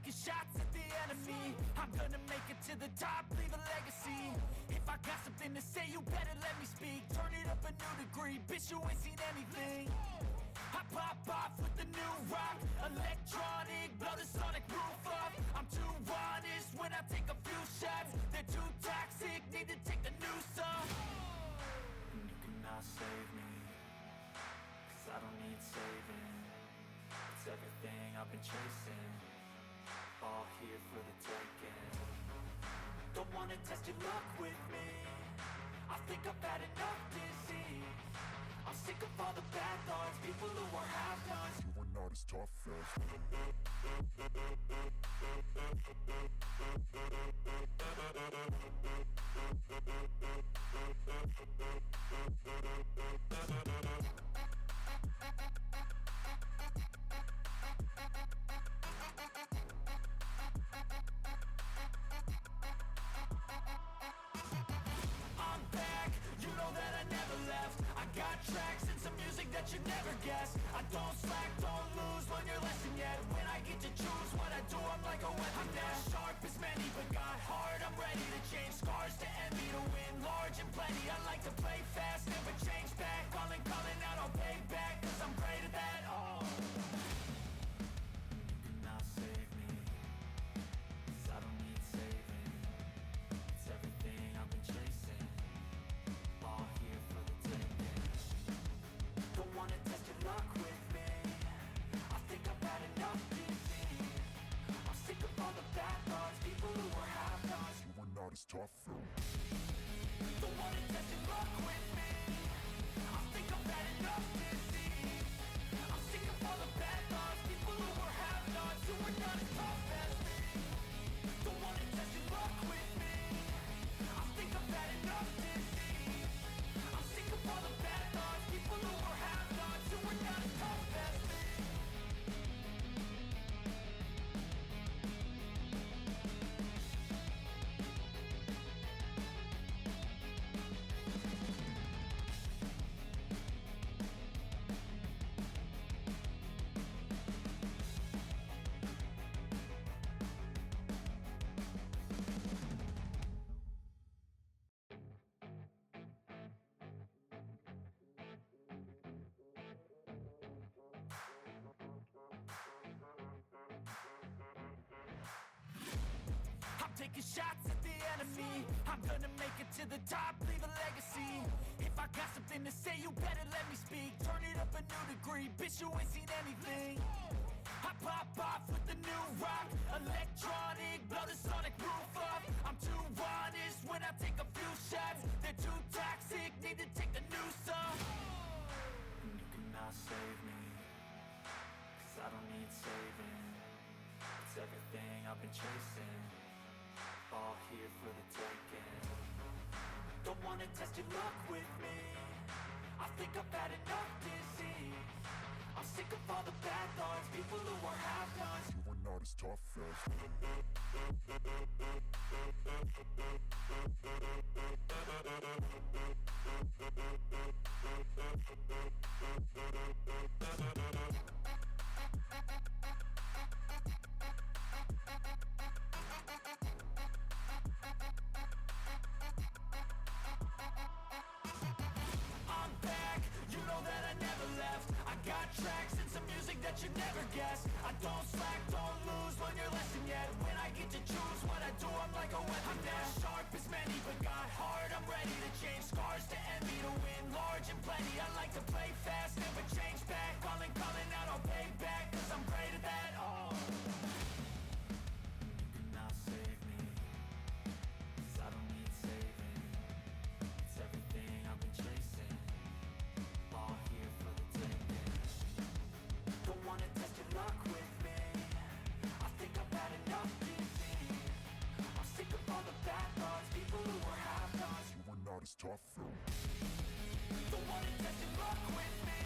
taking shots at the enemy. I'm gonna make it to the top, leave a legacy. If I got something to say, you better let me speak. Turn it up a new degree, bitch, you ain't seen anything. I pop off with the new rock, electronic, blow the sonic roof up. I'm too honest when I take a few shots. They're too toxic, need to take the noose off. And you cannot save me, cause I don't need saving. It's everything I've been chasing, all here for the taking. Don't wanna test your luck with me, I think I've had enough disease. I'm sick of all the bad thoughts, people who are half-nots. You are not as tough as I'm back, you know that I never left. I got tracks and some music that you never guessed. I don't slack, don't lose, learn your lesson yet. When I get to choose what I do, I'm like a weapon. I'm not sharp as many, but got heart. I'm ready to change scars to envy, to win large and plenty. I like to play fast, never change back. Calling out, I'll pay back, cause I'm great at that. Oh, you cannot save me, cause I don't need saving. It's everything I've been chasing, all here for the taking. Don't wanna test your luck with me, I think I've had enough disease. I'm sick of all the bad thoughts, people who are half-nots. You are not as tough though. Don't wanna test your luck with me, I think I've had enough disease. I'm sick of all the bad thoughts, people who are half-nots. You are not as tough as me. Don't wanna test your luck with me, I think I've had enough disease. I'm sick of all the bad thoughts, people who are half-nots. You are not as tough as me. I'm taking shots at the enemy. I'm gonna make it to the top, leave a legacy. If I got something to say, you better let me speak. Turn it up a new degree, bitch, you ain't seen anything. I pop off with the new rock, electronic, blow the sonic roof up. I'm too honest when I take a few shots. They're too toxic, need to take the noose off. And you cannot save me, cause I don't need saving. It's everything I've been chasing, all here for the taking. Don't wanna test your luck with me, I think I've had enough disease. I'm sick of all the bad thoughts, people who are half-nots. You are not as tough I'm back, you know that I never left. I got tracks and some music that you never guessed. I don't slack, don't lose, learn your lesson yet. When I get to choose what I do, I'm like a weapon. I'm not sharp as many, but got heart. I'm ready to change scars to envy, to win large and plenty. I like to play fast, never change back. Calling out, I'll pay back, cause I'm great at that. Oh, you cannot save me, cause I don't need saving. It's everything I've been chasing, all here for the taking. Don't wanna test your luck with me, I think I've had enough disease. I'm sick of all the bad thoughts, people who are half-nots. You are not as tough though. Don't wanna test your luck with me,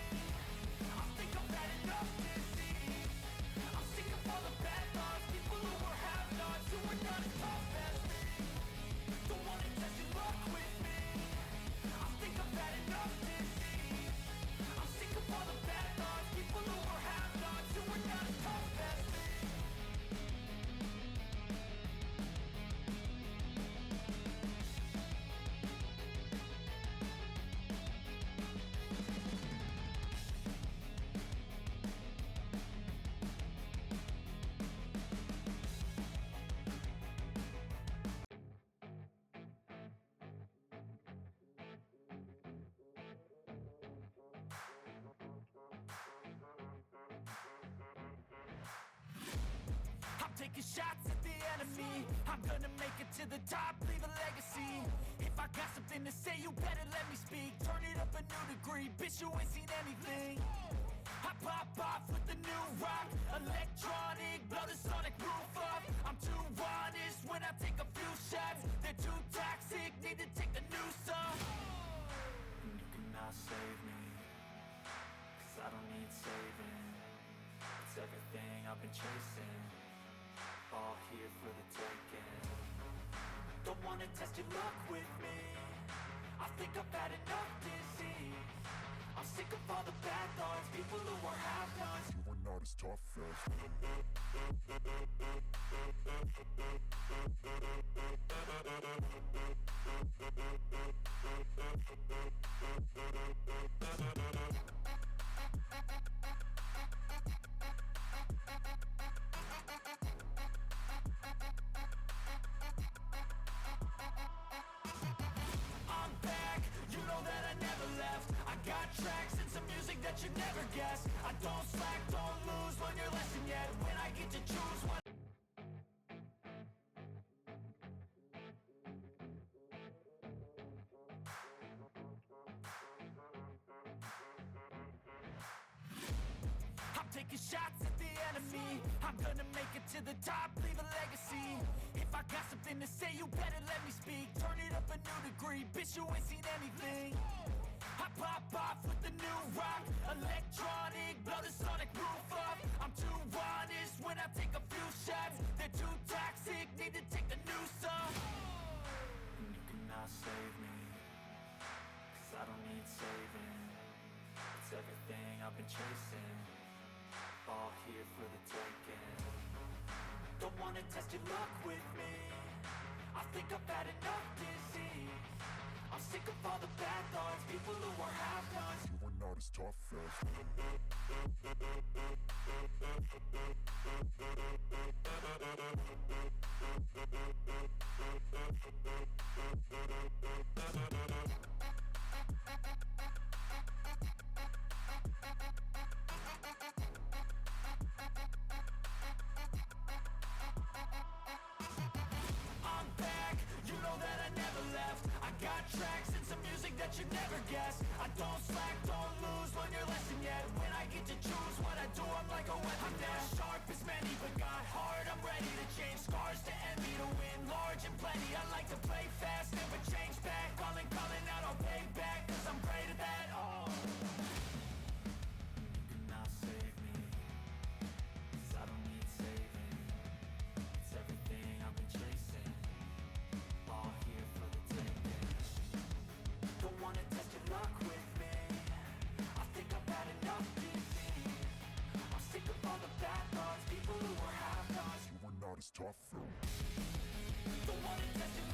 I think I've had enough disease. I'm sick of all the bad thoughts, people who are half-nots. You are not as tough as me. Don't wanna test your luck with me, I think I've had enough disease. I'm sick of all the bad thoughts, people who are half-nots. You are not as tough as me. taking shots at the enemy. I'm gonna make it to the top, leave a legacy. If I got something to say, you better let me speak. Turn it up a new degree, bitch, you ain't seen anything. I pop off with the new rock, electronic, blow the sonic roof up. I'm too honest when I take a few shots. They're too toxic, need to take the noose off. And you cannot save me, 'cause I don't need saving. It's everything I've been chasing, all here for the taking. Don't wanna test your luck with me, I think I've had enough disease. I'm sick of all the bad thoughts, people who are half-nots. You are not as tough as I'm back, you know that I never left. I got tracks and some music that you never guessed. I don't slack, don't lose, learn your lesson yet. When I get to choose one. I'm taking shots at the enemy. I'm gonna make it to the top, leave a legacy. If I got something to say, you better let me speak. Turn it up a new degree, bitch, you ain't seen anything. I pop off with the new rock, electronic, blow the sonic roof up. I'm too honest when I take a few shots. They're too toxic, need to take the noose off. And you cannot save me, 'cause I don't need saving. It's everything I've been chasing, all here for the taking. Don't wanna test your luck with me, I think I've had enough disease. I'm sick of all the bad thoughts, people who are half-nots. you are not as tough as I'm back, you know that I never left. I got tracks and some music that you never guessed. I don't slack, don't lose, learn your lesson yet. When I get to choose what I do, I'm like a weapon. I'm not sharp as many, but got hard, I'm ready to change scars to envy, to win large and plenty. I like to play fast, never change back. Calling out, I'll pay back, 'cause I'm great at that. Oh, you cannot save me, 'cause I don't need saving. It's everything I've been chasing, all here for the taking. Don't wanna test your luck with me, I think I've had enough disease. I'm sick of all the bad thoughts, people who are half-nots. you are not as tough as Don't wanna test your